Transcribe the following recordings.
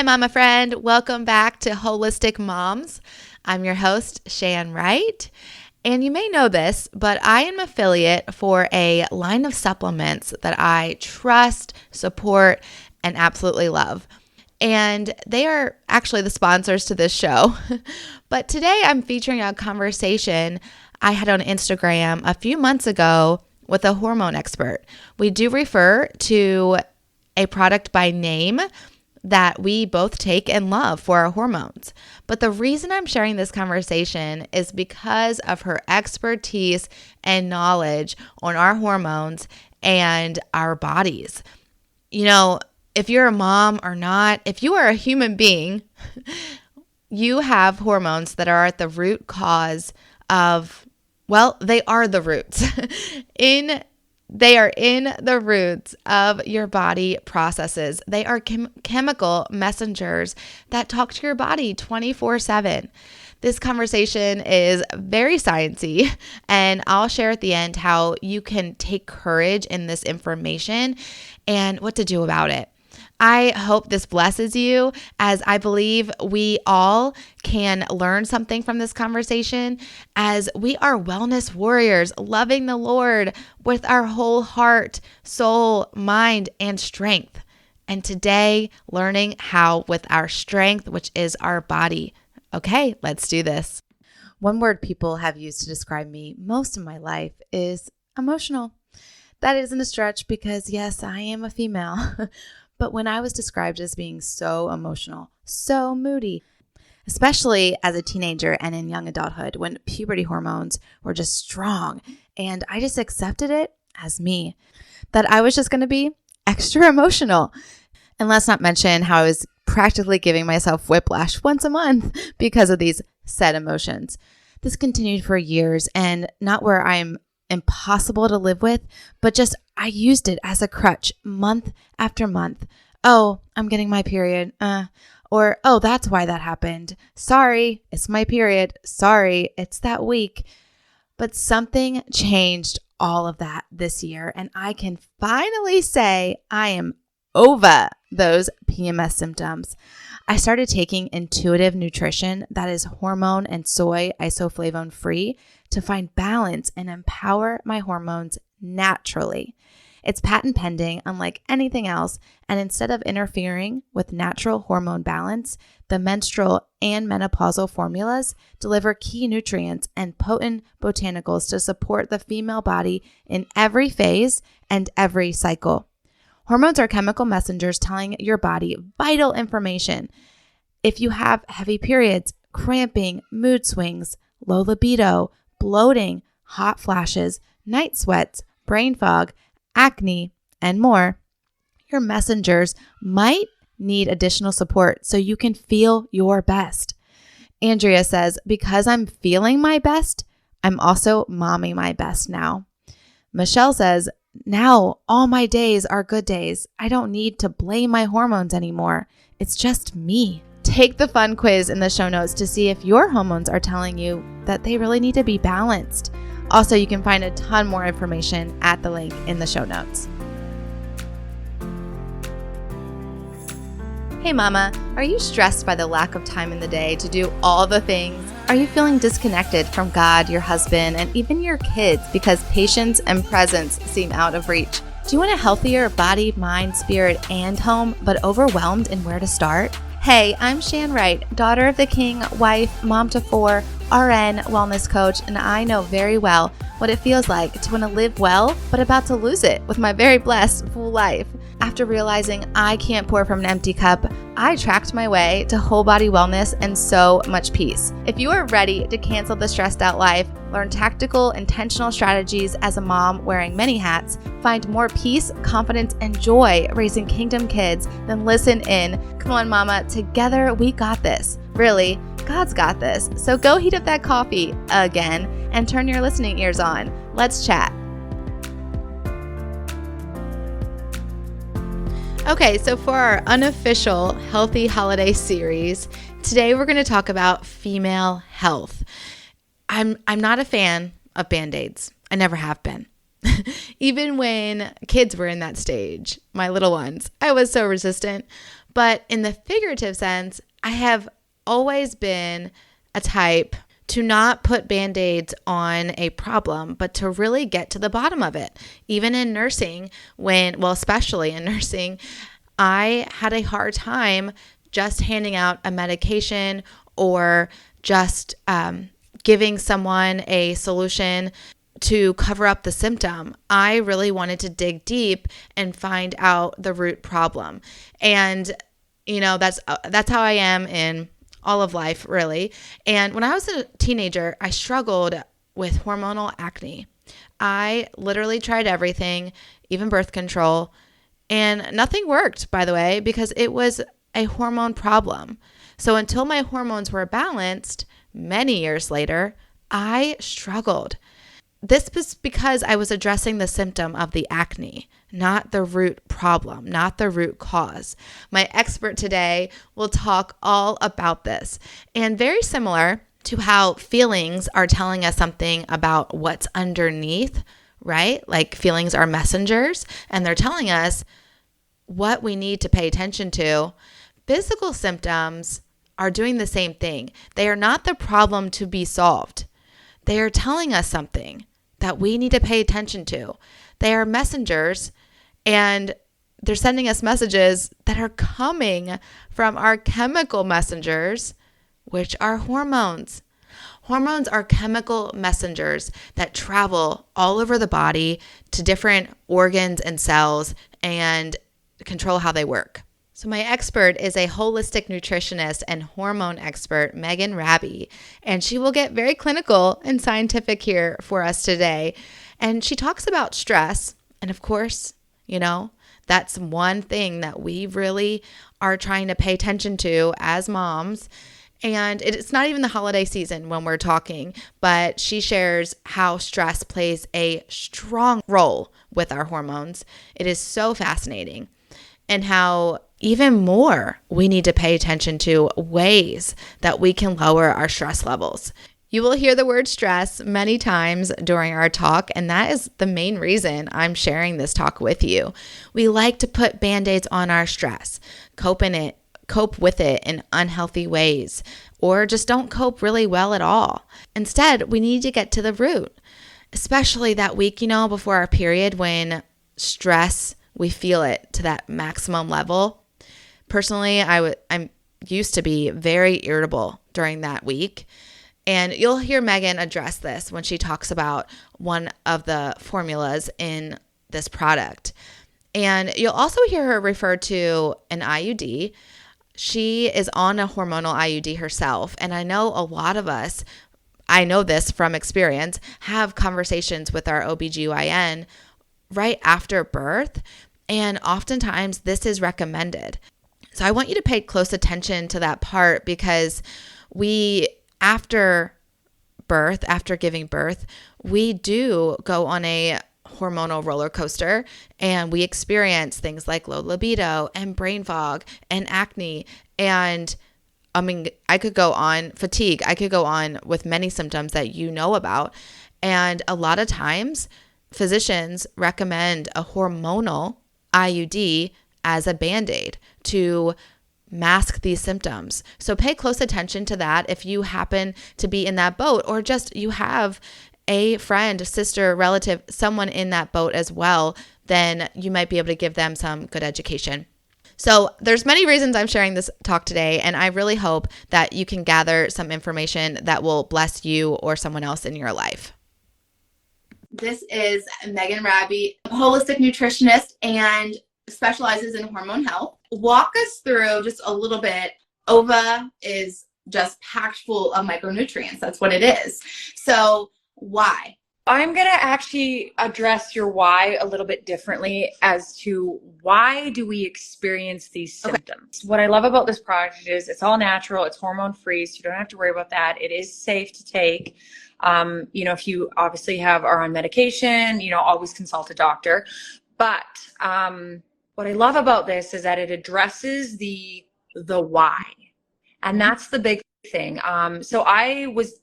Hi, mama friend. Welcome back to Holistic Moms. I'm your host, Shan Wright. And you may know this, but I am an affiliate for a line of supplements that I trust, support, and absolutely love. And they are actually the sponsors to this show. But today I'm featuring a conversation I had on Instagram a few months ago with a hormone expert. We do refer to a product by name that we both take and love for our hormones. But the reason I'm sharing this conversation is because of her expertise and knowledge on our hormones and our bodies. You know, if you're a mom or not, if you are a human being, you have hormones that are at the root cause of, well, they are the roots. They are in the roots of your body processes. They are chemical messengers that talk to your body 24/7. This conversation is very sciencey, and I'll share at the end how you can take courage in this information and what to do about it. I hope this blesses you, as I believe we all can learn something from this conversation, as we are wellness warriors, loving the Lord with our whole heart, soul, mind, and strength. And today, learning how with our strength, which is our body. Okay, let's do this. One word people have used to describe me most of my life is emotional. That isn't a stretch because, yes, I am a female. But when I was described as being so emotional, so moody, especially as a teenager and in young adulthood when puberty hormones were just strong, and I just accepted it as me, that I was just going to be extra emotional. And let's not mention how I was practically giving myself whiplash once a month because of these said emotions. This continued for years, and not where I'm impossible to live with, but just I used it as a crutch month after month. Oh, I'm getting my period. Or, oh, that's why that happened. Sorry, it's my period. Sorry, it's that week. But something changed all of that this year, and I can finally say I am over those PMS symptoms. I started taking intuitive nutrition that is hormone and soy isoflavone free to find balance and empower my hormones naturally. It's patent pending, unlike anything else, and instead of interfering with natural hormone balance, the menstrual and menopausal formulas deliver key nutrients and potent botanicals to support the female body in every phase and every cycle. Hormones are chemical messengers telling your body vital information. If you have heavy periods, cramping, mood swings, low libido, bloating, hot flashes, night sweats, brain fog, acne, and more, your messengers might need additional support so you can feel your best. Andrea says, because I'm feeling my best, I'm also momming my best now. Michelle says, now all my days are good days. I don't need to blame my hormones anymore. It's just me. Take the fun quiz in the show notes to see if your hormones are telling you that they really need to be balanced. Also, you can find a ton more information at the link in the show notes. Hey mama, are you stressed by the lack of time in the day to do all the things? Are you feeling disconnected from God, your husband, and even your kids because patience and presence seem out of reach? Do you want a healthier body, mind, spirit, and home, but overwhelmed in where to start? Hey, I'm Shan Wright, daughter of the king, wife, mom to 4, RN, wellness coach, and I know very well what it feels like to want to live well, but about to lose it with my very blessed full life. After realizing I can't pour from an empty cup, I tracked my way to whole body wellness and so much peace. If you are ready to cancel the stressed out life, learn tactical, intentional strategies as a mom wearing many hats, find more peace, confidence, and joy raising kingdom kids, then listen in. Come on, mama, together we got this. Really, God's got this. So go heat up that coffee again and turn your listening ears on. Let's chat. Okay, so for our unofficial Healthy Holiday series, today we're going to talk about female health. I'm not a fan of Band-Aids. I never have been. Even when kids were in that stage, my little ones, I was so resistant. But in the figurative sense, I have always been a type to not put Band-Aids on a problem, but to really get to the bottom of it. Even in nursing, especially in nursing, I had a hard time just handing out a medication or just giving someone a solution to cover up the symptom. I really wanted to dig deep and find out the root problem. And that's how I am in all of life, really. And when I was a teenager, I struggled with hormonal acne. I literally tried everything, even birth control, and nothing worked, by the way, because it was a hormone problem. So until my hormones were balanced, many years later, I struggled. This was because I was addressing the symptom of the acne, not the root problem, not the root cause. My expert today will talk all about this. And very similar to how feelings are telling us something about what's underneath, right? Like feelings are messengers and they're telling us what we need to pay attention to. Physical symptoms are doing the same thing. They are not the problem to be solved. They are telling us something that we need to pay attention to. They are messengers, and they're sending us messages that are coming from our chemical messengers, which are hormones. Hormones are chemical messengers that travel all over the body to different organs and cells and control how they work. So my expert is a holistic nutritionist and hormone expert, Megan Raby, and she will get very clinical and scientific here for us today. And she talks about stress. And of course, that's one thing that we really are trying to pay attention to as moms. And it's not even the holiday season when we're talking, but she shares how stress plays a strong role with our hormones. It is so fascinating. And how even more we need to pay attention to ways that we can lower our stress levels. You will hear the word stress many times during our talk, and that is the main reason I'm sharing this talk with you. We like to put Band-Aids on our stress, cope with it in unhealthy ways, or just don't cope really well at all. Instead, we need to get to the root, especially that week, before our period when stress, we feel it to that maximum level. Personally, I'm used to be very irritable during that week. And you'll hear Megan address this when she talks about one of the formulas in this product. And you'll also hear her refer to an IUD. She is on a hormonal IUD herself. And I know a lot of us, I know this from experience, have conversations with our OBGYN right after birth. And oftentimes this is recommended. So I want you to pay close attention to that part because after giving birth, we do go on a hormonal roller coaster and we experience things like low libido and brain fog and acne. And I could go on fatigue. I could go on with many symptoms that you know about. And a lot of times physicians recommend a hormonal IUD as a Band-Aid to mask these symptoms. So pay close attention to that if you happen to be in that boat, or just you have a friend, sister, relative, someone in that boat as well, then you might be able to give them some good education. So there's many reasons I'm sharing this talk today, and I really hope that you can gather some information that will bless you or someone else in your life. This is Megan Raby, a holistic nutritionist and specializes in hormone health. Walk us through just a little bit. Ova is just packed full of micronutrients. That's what it is. So why? I'm going to actually address your why a little bit differently as to why do we experience these symptoms. Okay. What I love about this product is it's all natural. It's hormone free. So you don't have to worry about that. It is safe to take. If you obviously are on medication, always consult a doctor. But what I love about this is that it addresses the why. And that's the big thing. So I was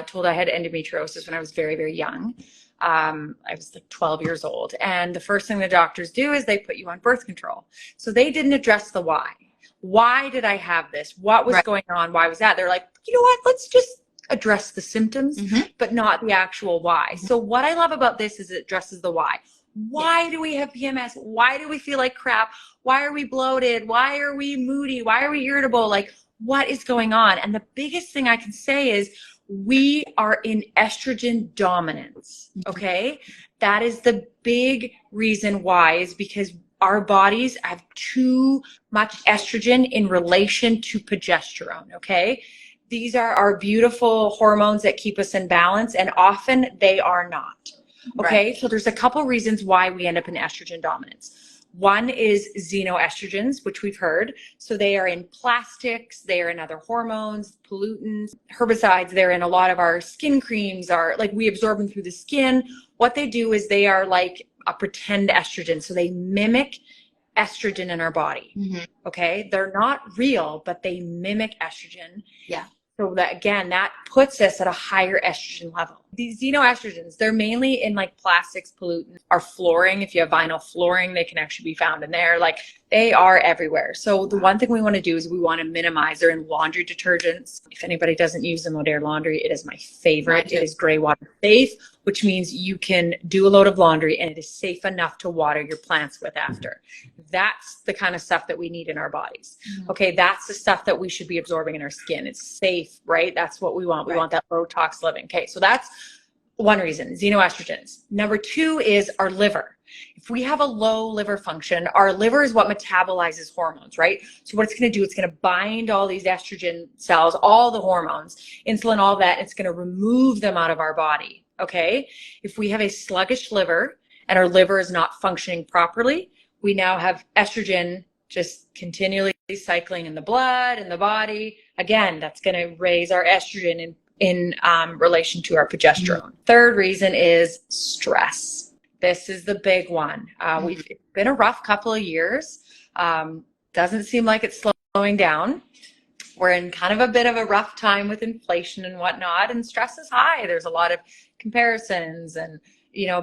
told I had endometriosis when I was very, very young. I was like 12 years old. And the first thing the doctors do is they put you on birth control. So they didn't address the why. why did I have this? What was going on? Why was that? They're like, you know what? Let's just address the symptoms, but not the actual why. So what I love about this is it addresses the why. Why do we have PMS? Why do we feel like crap? Why are we bloated? Why are we moody? Why are we irritable? Like, what is going on? And the biggest thing I can say is we are in estrogen dominance, okay? That is the big reason why, is because our bodies have too much estrogen in relation to progesterone, okay? These are our beautiful hormones that keep us in balance, and often they are not, okay? So there's a couple reasons why we end up in estrogen dominance. One is xenoestrogens, which we've heard. So they are in plastics, they are in other hormones, pollutants, herbicides. They're in a lot of our skin creams, we absorb them through the skin. What they do is they are like a pretend estrogen. So they mimic estrogen in our body. Okay. They're not real, but they mimic estrogen. Yeah. So that, again, that puts us at a higher estrogen level. These xenoestrogens, they're mainly in like plastics, pollutants, our flooring. If you have vinyl flooring, they can actually be found in there. Like, they are everywhere. So the one thing we want to do is we want to minimize. They're in laundry detergents. If anybody doesn't use the Modern Laundry, it is my favorite. It is gray water safe, which means you can do a load of laundry and it is safe enough to water your plants with after. That's the kind of stuff that we need in our bodies. Okay, that's the stuff that we should be absorbing in our skin. It's safe, right? That's what we want. We want that low tox living. Okay, so that's one reason, xenoestrogens. Number two is our liver. If we have a low liver function, our liver is what metabolizes hormones, right? So what it's going to do, it's going to bind all these estrogen cells, all the hormones, insulin, all that. It's going to remove them out of our body, okay? If we have a sluggish liver and our liver is not functioning properly, we now have estrogen just continually cycling in the blood, in the body. Again, that's going to raise our estrogen in relation to our progesterone. Third reason is stress. This is the big one. It's been a rough couple of years. Doesn't seem like it's slowing down. We're in kind of a bit of a rough time with inflation and whatnot, and stress is high. There's a lot of comparisons, and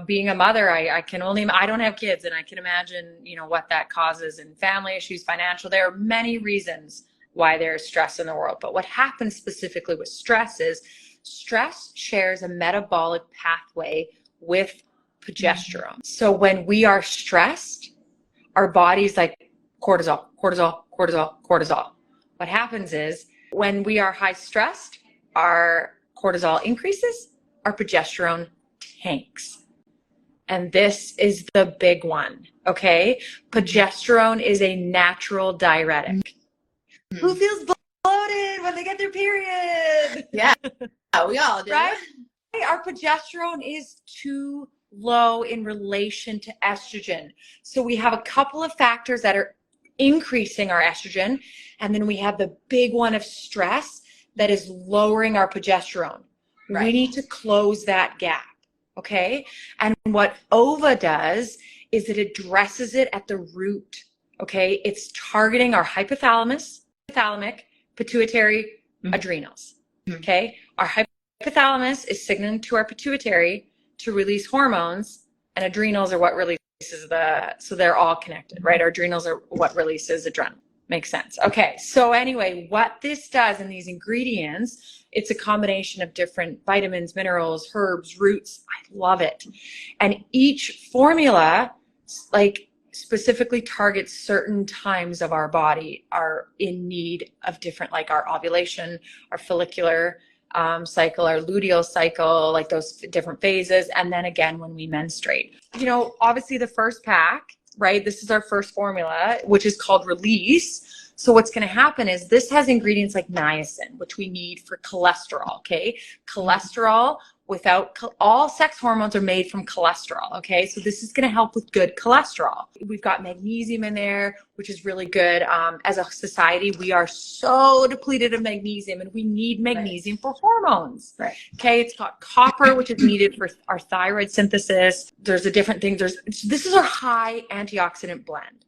being a mother, I don't have kids, and I can imagine, what that causes, and family issues, financial. There are many reasons why there's stress in the world. But what happens specifically with stress is stress shares a metabolic pathway with progesterone. So when we are stressed, our body's like cortisol, cortisol, cortisol, cortisol. What happens is when we are high stressed, our cortisol increases, our progesterone tanks. And this is the big one, okay? Progesterone is a natural diuretic. Who feels bloated when they get their period? Yeah, we all do. Right? Our progesterone is too low in relation to estrogen. So we have a couple of factors that are increasing our estrogen, and then we have the big one of stress that is lowering our progesterone. We need to close that gap, okay? And what OVA does is it addresses it at the root, okay? It's targeting our hypothalamus, thalamic, pituitary, adrenals, okay? Our hypothalamus is signaling to our pituitary to release hormones, and adrenals are what releases so they're all connected, right? Our adrenals are what releases adrenaline. Makes sense. Okay. So anyway, what this does in these ingredients, it's a combination of different vitamins, minerals, herbs, roots. I love it. And each formula, specifically targets certain times of our body are in need of different, like our ovulation, our follicular cycle, our luteal cycle, like those different phases. And then again, when we menstruate, obviously the first pack, right? This is our first formula, which is called Release. So what's going to happen is this has ingredients like niacin, which we need for cholesterol. Okay. Cholesterol all sex hormones are made from cholesterol. Okay. So this is going to help with good cholesterol. We've got magnesium in there, which is really good. As a society, we are so depleted of magnesium, and we need magnesium for hormones. Right. Okay. It's got copper, which is needed for our thyroid synthesis. There's a different thing. This is our high antioxidant blend.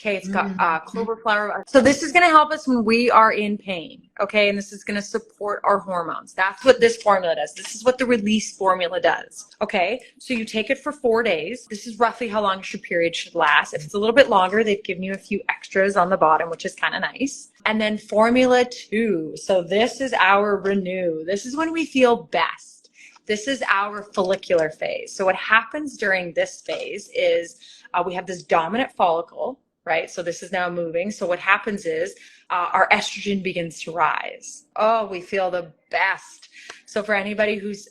Okay, it's got clover flower. So this is going to help us when we are in pain. Okay, and this is going to support our hormones. That's what this formula does. This is what the release formula does. Okay, so you take it for 4 days. This is roughly how long your period should last. If it's a little bit longer, they've given you a few extras on the bottom, which is kind of nice. And then formula 2. So this is our renew. This is when we feel best. This is our follicular phase. So what happens during this phase is we have this dominant follicle, right? So this is now moving. So what happens is our estrogen begins to rise. Oh, we feel the best. So for anybody who's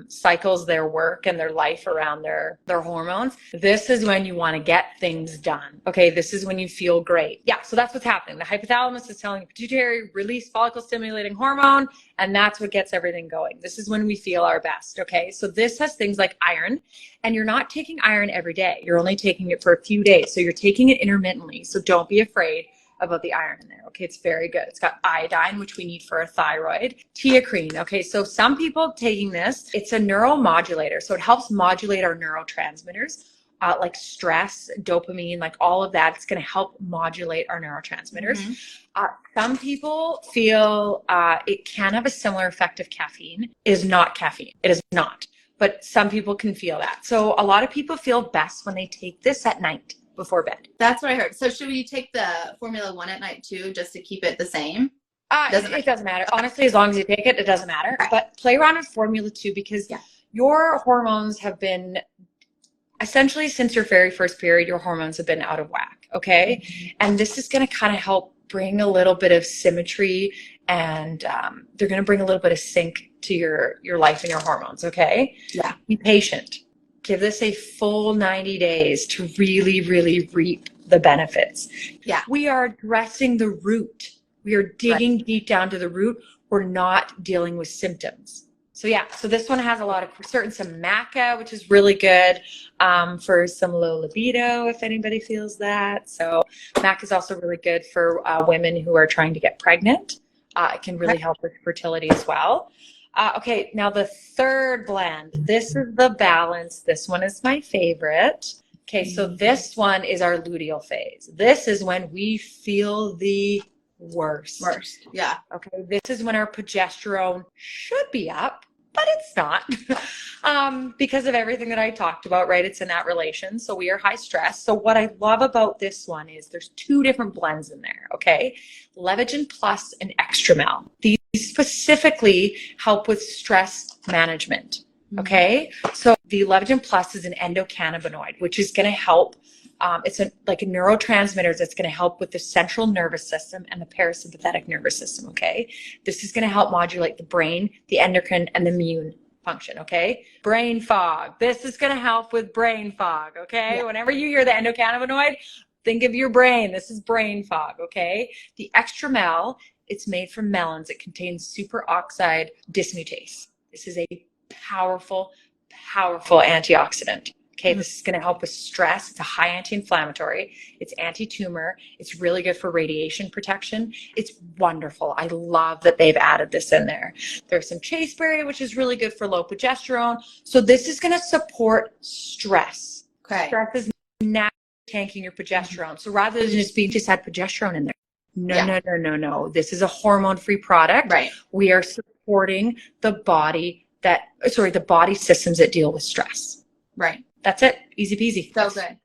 cycles their work and their life around their hormones, this is when you want to get things done. Okay, this is when you feel great. Yeah, so that's what's happening. The hypothalamus is telling the pituitary, release follicle stimulating hormone, and that's what gets everything going. This is when we feel our best. Okay, so this has things like iron, and you're not taking iron every day. You're only taking it for a few days. So you're taking it intermittently. So don't be afraid about the iron in there. Okay, it's very good. It's got iodine, which we need for our thyroid. Teacrine. Okay, so some people taking this, it's a neuromodulator. So it helps modulate our neurotransmitters, like stress, dopamine, like all of that. It's going to help modulate our neurotransmitters. Some people feel it can have a similar effect of caffeine. It is not caffeine. It is not. But some people can feel that. So a lot of people feel best when they take this at night before bed. That's what I heard. So should we take the Formula 1 at night too, just to keep it the same? It doesn't matter. Honestly, as long as you take it, it doesn't matter. Okay. But play around with Formula 2 because your hormones have been, essentially since your very first period, your hormones have been out of whack, okay? And this is going to kind of help bring a little bit of symmetry, and they're going to bring a little bit of sync to your life and your hormones, okay? Yeah. Be patient. Give this a full 90 days to really, really reap the benefits. Yeah. We are addressing the root. We are digging deep down to the root. We're not dealing with symptoms. So yeah, so this one has a lot of some maca, which is really good for some low libido, if anybody feels that. So maca is also really good for women who are trying to get pregnant. It can really help with fertility as well. Okay, now the third blend. This is the balance. This one is my favorite. Okay, so this one is our luteal phase. This is when we feel the worst. Yeah. Okay, this is when our progesterone should be up, but it's not because of everything that I talked about, right? It's in that relation. So we are high stress. So what I love about this one is there's 2 different blends in there, okay? Levagen Plus and Extra. These specifically help with stress management, okay? So the Levagen Plus is an endocannabinoid, which is going to help. It's like a neurotransmitter that's going to help with the central nervous system and the parasympathetic nervous system, okay? This is going to help modulate the brain, the endocrine, and the immune function, okay? Brain fog. This is going to help with brain fog, okay? Yeah. Whenever you hear the endocannabinoid, think of your brain. This is brain fog, okay? The Extra, it's made from melons. It contains superoxide dismutase. This is a powerful, powerful antioxidant. Okay, this is going to help with stress. It's a high anti-inflammatory. It's anti-tumor. It's really good for radiation protection. It's wonderful. I love that they've added this in there. There's some chasteberry, which is really good for low progesterone. So this is going to support stress. Okay. Stress is naturally tanking your progesterone. So rather than just had progesterone in there. No. This is a hormone-free product. Right. We are supporting the body systems that deal with stress. Right. That's it. Easy peasy. So good.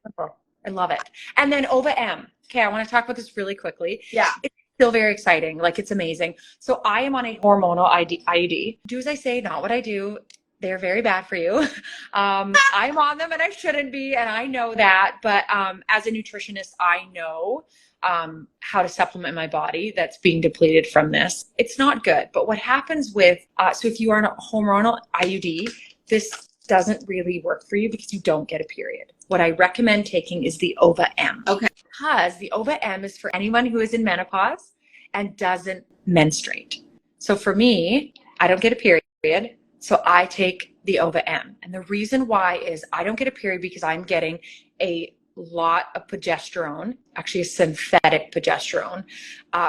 I love it. And then Ova-M. Okay, I want to talk about this really quickly. Yeah. It's still very exciting. Like, it's amazing. So I am on a hormonal IUD. Do as I say, not what I do. They're very bad for you. I'm on them and I shouldn't be, and I know that. But as a nutritionist, I know how to supplement my body that's being depleted from this. It's not good. But what happens with, so if you are on a hormonal IUD, this doesn't really work for you because you don't get a period. What I recommend taking is the Ova-M. Okay. Because the Ova-M is for anyone who is in menopause and doesn't menstruate. So for me, I don't get a period, so I take the Ova-M. And the reason why is I don't get a period because I'm getting a lot of progesterone, actually a synthetic progesterone,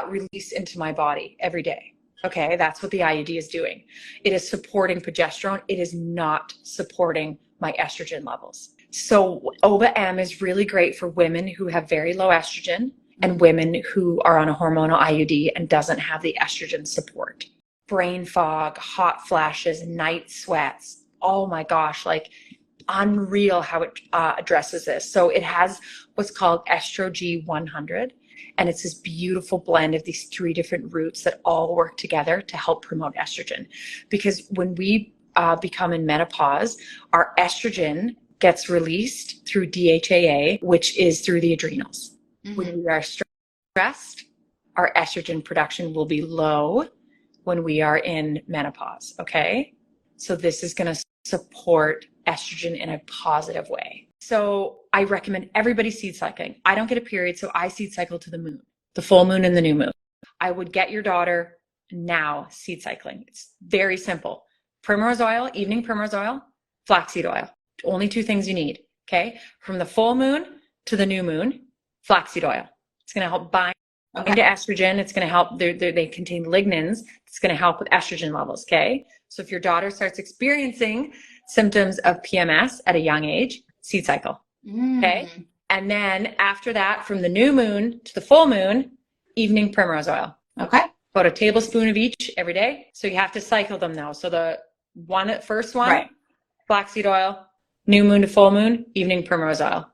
released into my body every day. Okay, that's what the IUD is doing. It is supporting progesterone. It is not supporting my estrogen levels. So OBA-M is really great for women who have very low estrogen and women who are on a hormonal IUD and doesn't have the estrogen support. Brain fog, hot flashes, night sweats. Oh my gosh, like unreal how it addresses this. So it has what's called Estrogen 100, and it's this beautiful blend of these 3 different roots that all work together to help promote estrogen. Because when we become in menopause, our estrogen gets released through DHEA, which is through the adrenals. Mm-hmm. When we are stressed, our estrogen production will be low when we are in menopause, okay? So this is going to support estrogen in a positive way. So I recommend everybody seed cycling. I don't get a period, so I seed cycle to the moon, the full moon and the new moon. I would get your daughter now seed cycling. It's very simple. Primrose oil, evening primrose oil, flaxseed oil. Only 2 things you need, okay? From the full moon to the new moon, flaxseed oil. It's going to help bind into estrogen. It's going to help, they contain lignans. It's going to help with estrogen levels, okay? So if your daughter starts experiencing symptoms of PMS at a young age, seed cycle, okay? And then after that, from the new moon to the full moon, evening primrose oil. Okay. About a tablespoon of each every day. So you have to cycle them though. So the first one, right, flaxseed oil, new moon to full moon, evening primrose oil.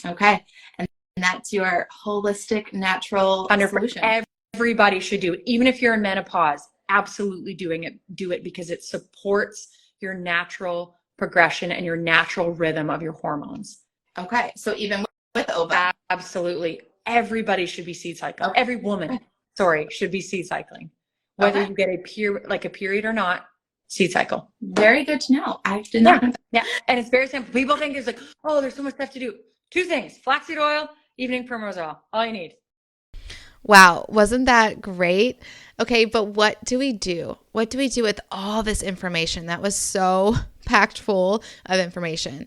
Okay. And that's your holistic natural solution. Everybody should do it. Even if you're in menopause, absolutely do it because it supports your natural progression and your natural rhythm of your hormones. Okay. So even with OVA. Absolutely. Everybody should be seed cycling. Okay. Every woman, should be seed cycling. Whether you get a period or not, seed cycle. Very good to know. I did not know that. Yeah. And it's very simple. People think there's there's so much stuff to do. 2 things, flaxseed oil, evening primrose oil. All you need. Wow. Wasn't that great? Okay. But what do we do? What do we do with all this information that was so packed full of information?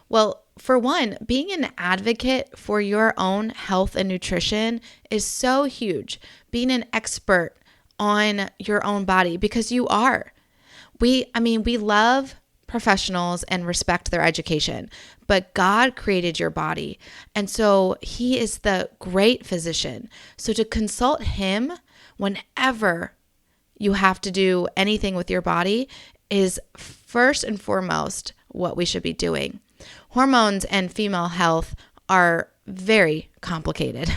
Well, for one, being an advocate for your own health and nutrition is so huge. Being an expert on your own body, because you are. We love professionals and respect their education, but God created your body. And so He is the great physician. So to consult Him whenever you have to do anything with your body is first and foremost what we should be doing. Hormones and female health are very complicated,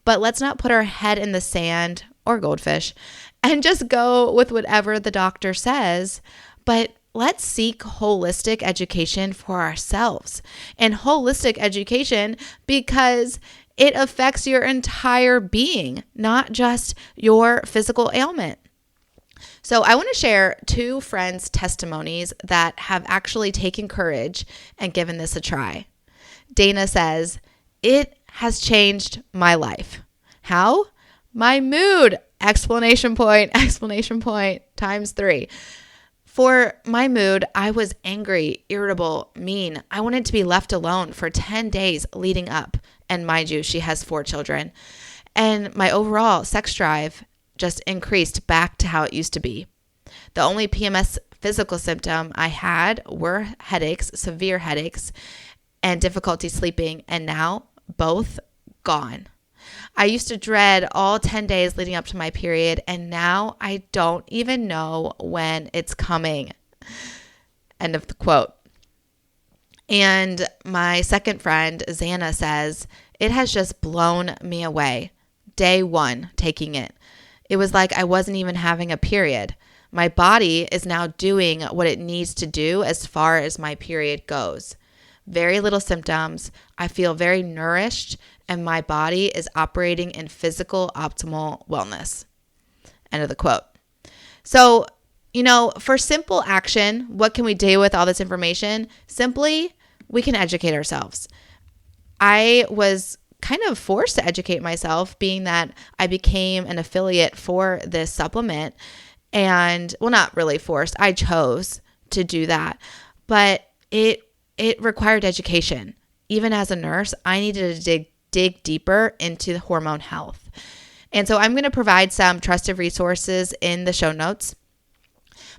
but let's not put our head in the sand or goldfish and just go with whatever the doctor says, but let's seek holistic education for ourselves. And holistic education because it affects your entire being, not just your physical ailment. So I want to share 2 friends' testimonies that have actually taken courage and given this a try. Dana says, "It has changed my life." How? My mood! Exclamation point times 3. For my mood, I was angry, irritable, mean. I wanted to be left alone for 10 days leading up. And mind you, she has 4 children. And my overall sex drive just increased back to how it used to be. The only PMS physical symptom I had were headaches, severe headaches, and difficulty sleeping, and now both gone. I used to dread all 10 days leading up to my period, and now I don't even know when it's coming. End of the quote. And my second friend, Xana, says, "It has just blown me away. Day 1 taking it. It was like I wasn't even having a period. My body is now doing what it needs to do as far as my period goes. Very little symptoms. I feel very nourished, and my body is operating in physical optimal wellness." End of the quote. So, for simple action, what can we do with all this information? Simply, we can educate ourselves. I was kind of forced to educate myself, being that I became an affiliate for this supplement. And, well, not really forced. I chose to do that. But it required education. Even as a nurse, I needed to dig deeper into the hormone health. And so I'm going to provide some trusted resources in the show notes.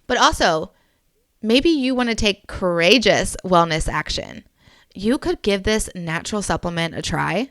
But also, maybe you want to take courageous wellness action. you could give this natural supplement a try,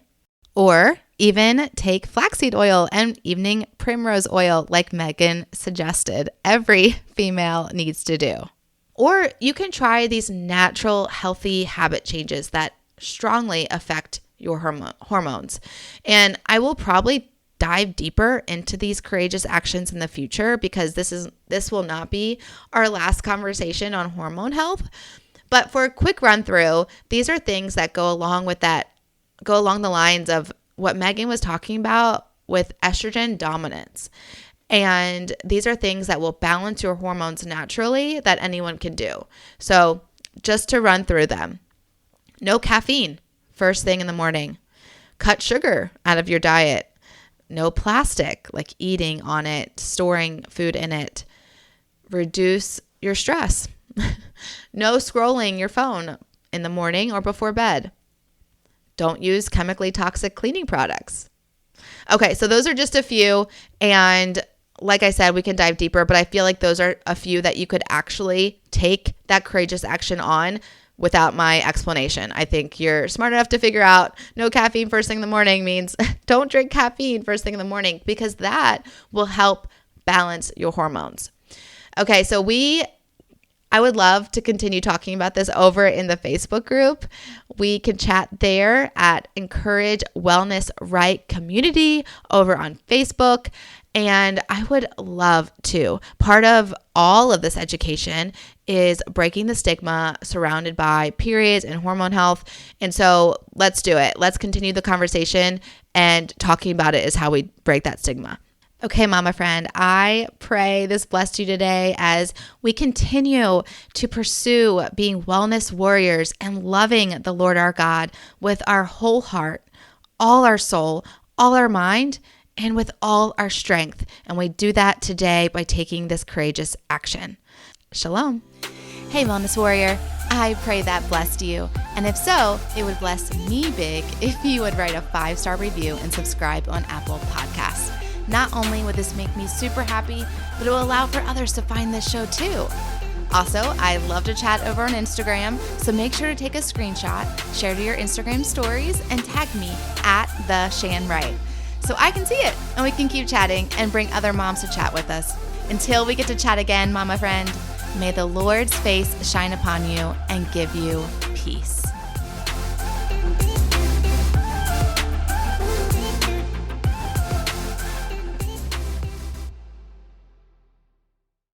or even take flaxseed oil and evening primrose oil like Megan suggested every female needs to do. Or you can try these natural healthy habit changes that strongly affect your hormones. And I will probably dive deeper into these courageous actions in the future, because this will not be our last conversation on hormone health. But for a quick run through, these are things that go along the lines of what Megan was talking about with estrogen dominance. And these are things that will balance your hormones naturally that anyone can do. So just to run through them: no caffeine first thing in the morning. Cut sugar out of your diet. No plastic, like eating on it, storing food in it. Reduce your stress. No scrolling your phone in the morning or before bed. Don't use chemically toxic cleaning products. Okay, so those are just a few. And like I said, we can dive deeper, but I feel like those are a few that you could actually take that courageous action on without my explanation. I think you're smart enough to figure out no caffeine first thing in the morning means don't drink caffeine first thing in the morning, because that will help balance your hormones. Okay, so I would love to continue talking about this over in the Facebook group. We can chat there at Encourage Wellness Right Community over on Facebook. And I would love to. Part of all of this education is breaking the stigma surrounded by periods and hormone health. And so let's do it. Let's continue the conversation, and talking about it is how we break that stigma. Okay, mama friend, I pray this blessed you today as we continue to pursue being wellness warriors and loving the Lord our God with our whole heart, all our soul, all our mind, and with all our strength. And we do that today by taking this courageous action. Shalom. Hey, Wellness Warrior, I pray that blessed you. And if so, it would bless me big if you would write a 5-star review and subscribe on Apple Podcasts. Not only would this make me super happy, but it will allow for others to find this show too. Also, I love to chat over on Instagram, so make sure to take a screenshot, share to your Instagram stories, and tag me at @TheShanWright, so I can see it and we can keep chatting and bring other moms to chat with us. Until we get to chat again, mama friend, may the Lord's face shine upon you and give you peace.